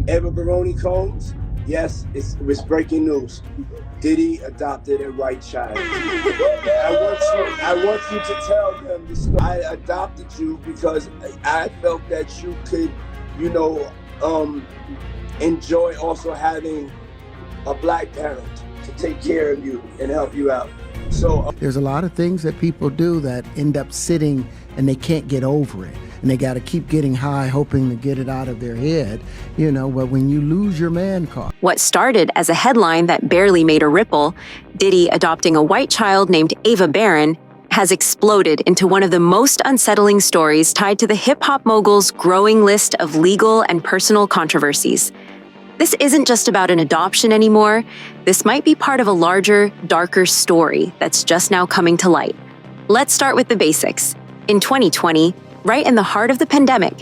Ava Baron Combs, yes, it was breaking news. Diddy adopted a white child. I want you to tell them the story. I adopted you because I felt that you could, you know, enjoy also having a black parent to take care of you and help you out. So there's a lot of things that people do that end up sitting and they can't get over it. And they got to keep getting high, hoping to get it out of their head, you know, but when you lose your man card. What started as a headline that barely made a ripple, Diddy adopting a white child named Ava Baron, has exploded into one of the most unsettling stories tied to the hip-hop mogul's growing list of legal and personal controversies. This isn't just about an adoption anymore. This might be part of a larger, darker story that's just now coming to light. Let's start with the basics. In 2020, right in the heart of the pandemic,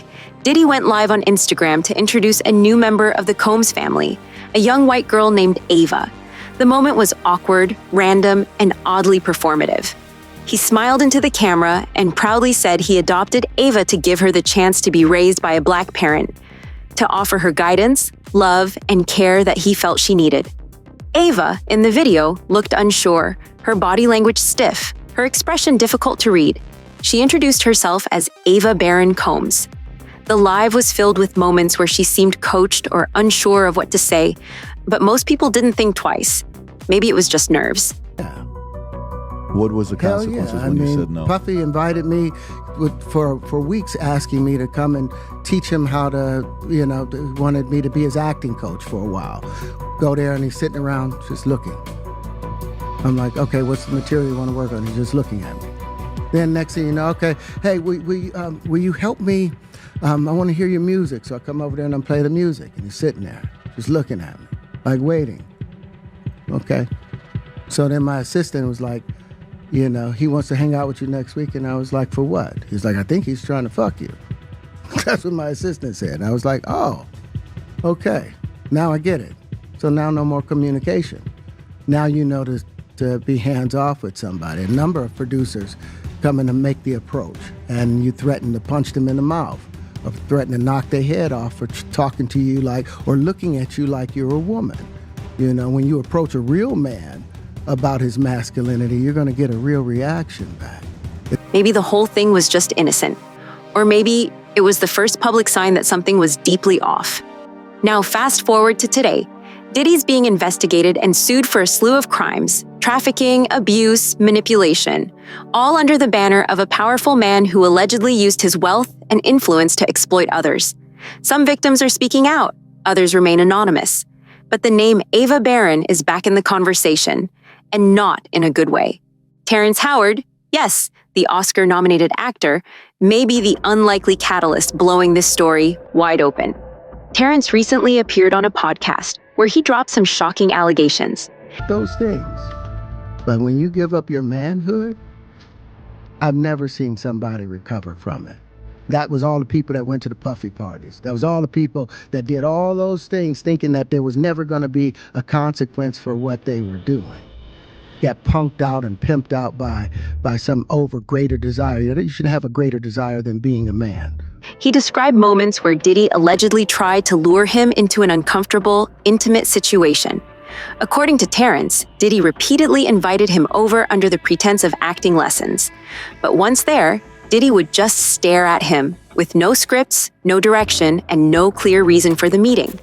Diddy went live on Instagram to introduce a new member of the Combs family, a young white girl named Ava. The moment was awkward, random, and oddly performative. He smiled into the camera and proudly said he adopted Ava to give her the chance to be raised by a black parent, to offer her guidance, love, and care that he felt she needed. Ava, in the video, looked unsure, her body language stiff, her expression difficult to read. She introduced herself as Ava Baron Combs. The live was filled with moments where she seemed coached or unsure of what to say, but most people didn't think twice. Maybe it was just nerves. Yeah. What was the consequences when you said no? Puffy invited me for weeks, asking me to come and teach him how to, you know, wanted me to be his acting coach for a while. Go there and he's sitting around just looking. I'm like, okay, what's the material you want to work on? He's just looking at me. Then next thing you know, okay, hey, will you help me? I want to hear your music. So I come over there and I play the music. And he's sitting there, just looking at me, like waiting. Okay. So then my assistant was like, you know, he wants to hang out with you next week. And I was like, for what? He's like, I think he's trying to fuck you. That's what my assistant said. And I was like, oh, okay. Now I get it. So now no more communication. Now you know to be hands off with somebody. A number of producers come in to make the approach, and you threaten to punch them in the mouth, or threaten to knock their head off for talking to you like, or looking at you like you're a woman. You know, when you approach a real man about his masculinity, you're going to get a real reaction back. Maybe the whole thing was just innocent. Or maybe it was the first public sign that something was deeply off. Now fast forward to today. Diddy's being investigated and sued for a slew of crimes: trafficking, abuse, manipulation, all under the banner of a powerful man who allegedly used his wealth and influence to exploit others. Some victims are speaking out, others remain anonymous. But the name Ava Baron is back in the conversation, and not in a good way. Terrence Howard, yes, the Oscar-nominated actor, may be the unlikely catalyst blowing this story wide open. Terrence recently appeared on a podcast where he dropped some shocking allegations. Those things. But when you give up your manhood, I've never seen somebody recover from it. That was all the people that went to the Puffy parties. That was all the people that did all those things thinking that there was never going to be a consequence for what they were doing. Got punked out and pimped out by some greater desire. You should have a greater desire than being a man. He described moments where Diddy allegedly tried to lure him into an uncomfortable, intimate situation. According to Terrence, Diddy repeatedly invited him over under the pretense of acting lessons. But once there, Diddy would just stare at him, with no scripts, no direction, and no clear reason for the meeting.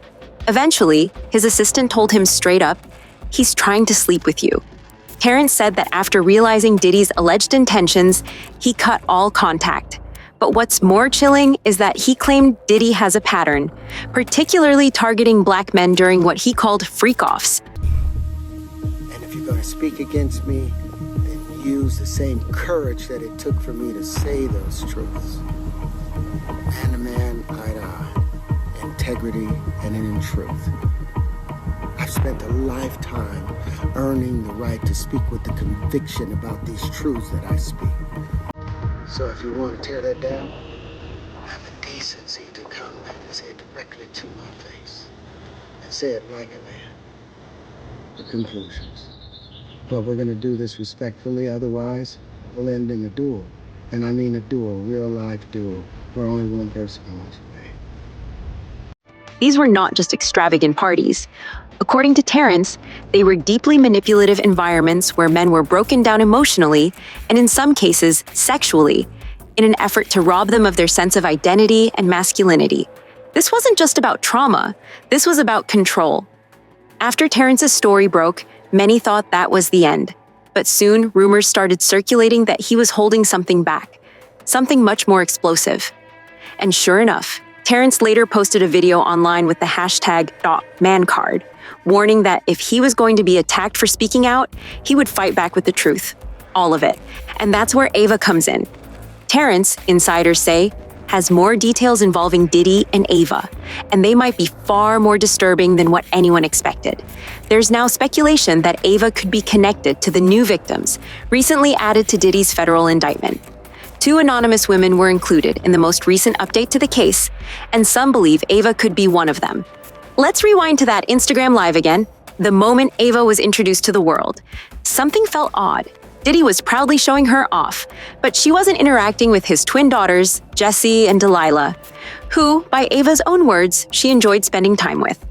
Eventually, his assistant told him straight up, "He's trying to sleep with you." Terrence said that after realizing Diddy's alleged intentions, he cut all contact. But what's more chilling is that he claimed Diddy has a pattern, particularly targeting black men during what he called freak-offs. And if you're going to speak against me, then use the same courage that it took for me to say those truths. Man to man, eye to eye, integrity and in truth. I've spent a lifetime earning the right to speak with the conviction about these truths that I speak. So if you want to tear that down, have the decency to come and say it directly to my face. And say it like a man. The conclusions. But we're going to do this respectfully, otherwise we'll end in a duel. And I mean a duel, real life duel, where only one person wants to these were not just extravagant parties. According to Terrence, they were deeply manipulative environments where men were broken down emotionally and in some cases sexually, in an effort to rob them of their sense of identity and masculinity. This wasn't just about trauma, this was about control. After Terrence's story broke, many thought that was the end. But soon, rumors started circulating that he was holding something back, something much more explosive. And sure enough, Terrence later posted a video online with the hashtag #mancard, warning that if he was going to be attacked for speaking out, he would fight back with the truth. All of it. And that's where Ava comes in. Terrence, insiders say, has more details involving Diddy and Ava, and they might be far more disturbing than what anyone expected. There's now speculation that Ava could be connected to the new victims, recently added to Diddy's federal indictment. 2 anonymous women were included in the most recent update to the case, and some believe Ava could be one of them. Let's rewind to that Instagram Live again. The moment Ava was introduced to the world, something felt odd. Diddy was proudly showing her off, but she wasn't interacting with his twin daughters, Jessie and Delilah, who, by Ava's own words, she enjoyed spending time with.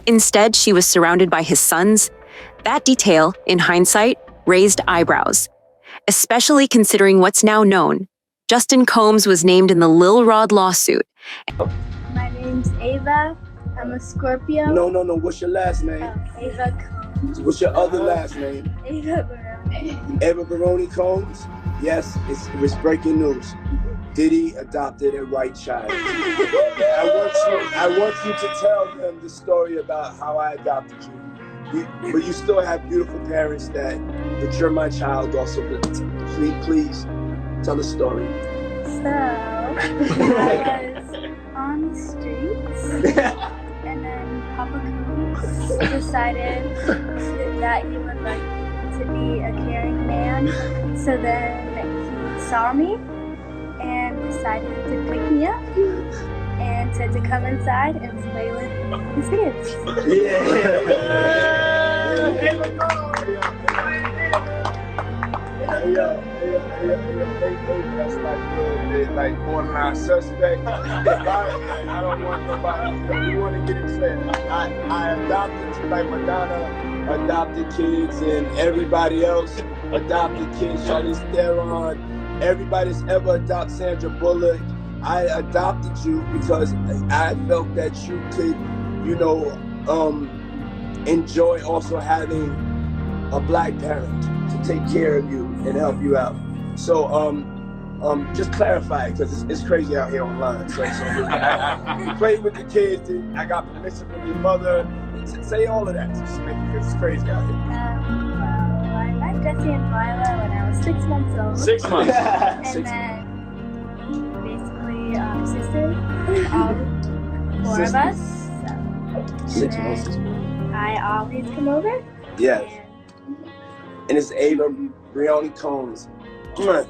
Instead, she was surrounded by his sons. That detail, in hindsight, raised eyebrows, especially considering what's now known. Justin Combs was named in the Lil Rod lawsuit. My name's Ava. I'm a Scorpio. No. What's your last name? Ava Combs. What's your other last name? Ava Baron. Ava Baron Combs? Yes, it was breaking news. Diddy adopted a white child. I want you to tell them the story about how I adopted you. But you still have beautiful parents that you're my child also. Please tell the story. So, I was on the streets, and then Papa Combs decided that he would like to be a caring man. So then he saw me and decided to pick me up and said to come inside and play with his kids. That's like borderline suspect. I don't want nobody. You want to get it clear. I adopted you like Madonna adopted kids and everybody else adopted kids. Charlize Theron, everybody's ever adopted Sandra Bullock. I adopted you because I felt that you could, enjoy also having a black parent to take care of you and help you out. So, just clarify it because it's crazy out here online. So you played with the kids. I got permission from your mother. Say all of that because it's crazy out here. Well, I met Jessie and Delilah when I was 6 months old. 6 months. And then basically sisters, all 4 of us. So, 6 months. I always come over. Yes. And it's Ava Baron Combs. Come on.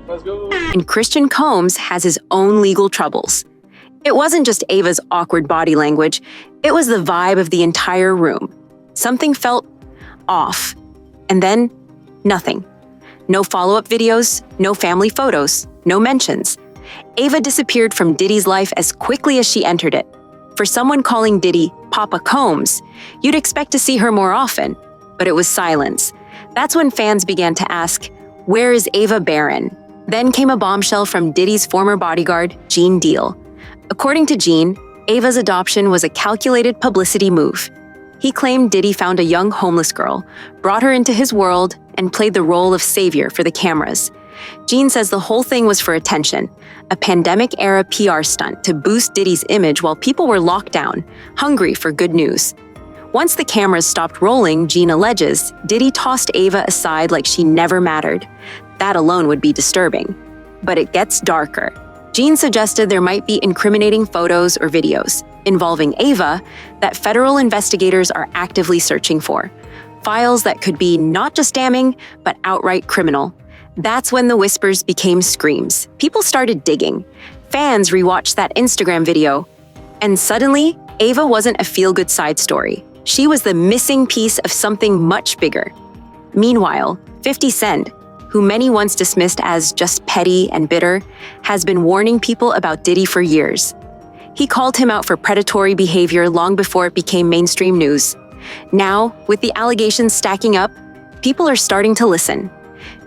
Let's go. And Christian Combs has his own legal troubles. It wasn't just Ava's awkward body language, it was the vibe of the entire room. Something felt off. And then, nothing. No follow-up videos, no family photos, no mentions. Ava disappeared from Diddy's life as quickly as she entered it. For someone calling Diddy Papa Combs, you'd expect to see her more often, but it was silence. That's when fans began to ask, where is Ava Baron? Then came a bombshell from Diddy's former bodyguard, Gene Deal. According to Gene, Ava's adoption was a calculated publicity move. He claimed Diddy found a young homeless girl, brought her into his world, and played the role of savior for the cameras. Gene says the whole thing was for attention, a pandemic-era PR stunt to boost Diddy's image while people were locked down, hungry for good news. Once the cameras stopped rolling, Gene alleges, Diddy tossed Ava aside like she never mattered. That alone would be disturbing. But it gets darker. Gene suggested there might be incriminating photos or videos involving Ava that federal investigators are actively searching for. Files that could be not just damning, but outright criminal. That's when the whispers became screams. People started digging. Fans rewatched that Instagram video. And suddenly, Ava wasn't a feel-good side story. She was the missing piece of something much bigger. Meanwhile, 50 Cent, who many once dismissed as just petty and bitter, has been warning people about Diddy for years. He called him out for predatory behavior long before it became mainstream news. Now, with the allegations stacking up, people are starting to listen.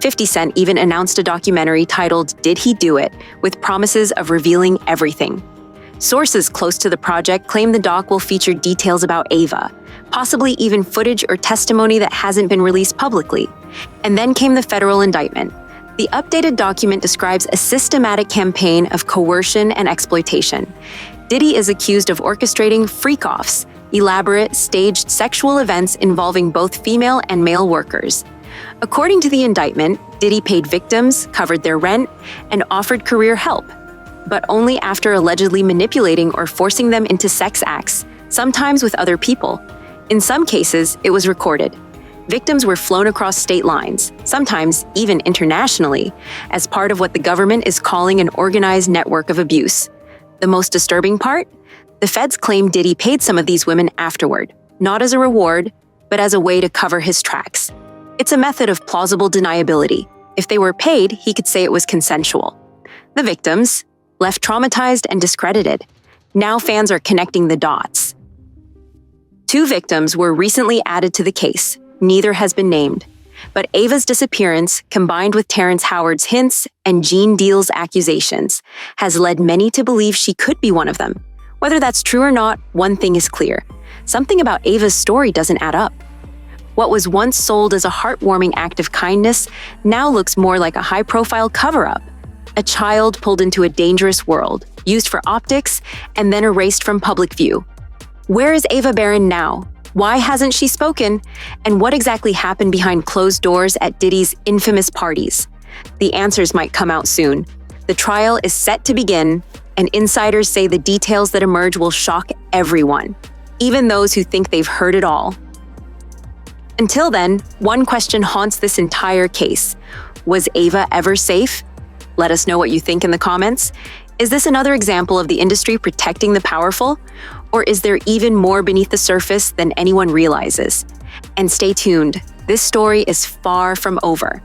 50 Cent even announced a documentary titled Did He Do It, with promises of revealing everything. Sources close to the project claim the doc will feature details about Ava, possibly even footage or testimony that hasn't been released publicly. And then came the federal indictment. The updated document describes a systematic campaign of coercion and exploitation. Diddy is accused of orchestrating freak-offs, elaborate, staged sexual events involving both female and male workers. According to the indictment, Diddy paid victims, covered their rent, and offered career help, but only after allegedly manipulating or forcing them into sex acts, sometimes with other people. In some cases, it was recorded. Victims were flown across state lines, sometimes even internationally, as part of what the government is calling an organized network of abuse. The most disturbing part? The feds claim Diddy paid some of these women afterward, not as a reward, but as a way to cover his tracks. It's a method of plausible deniability. If they were paid, he could say it was consensual. The victims, left traumatized and discredited. Now fans are connecting the dots. 2 victims were recently added to the case. Neither has been named. But Ava's disappearance, combined with Terrence Howard's hints and Gene Deal's accusations, has led many to believe she could be one of them. Whether that's true or not, one thing is clear. Something about Ava's story doesn't add up. What was once sold as a heartwarming act of kindness now looks more like a high-profile cover-up. A child pulled into a dangerous world, used for optics, and then erased from public view. Where is Ava Baron now? Why hasn't she spoken? And what exactly happened behind closed doors at Diddy's infamous parties? The answers might come out soon. The trial is set to begin, and insiders say the details that emerge will shock everyone, even those who think they've heard it all. Until then, one question haunts this entire case. Was Ava ever safe? Let us know what you think in the comments. Is this another example of the industry protecting the powerful? Or is there even more beneath the surface than anyone realizes? And stay tuned. This story is far from over.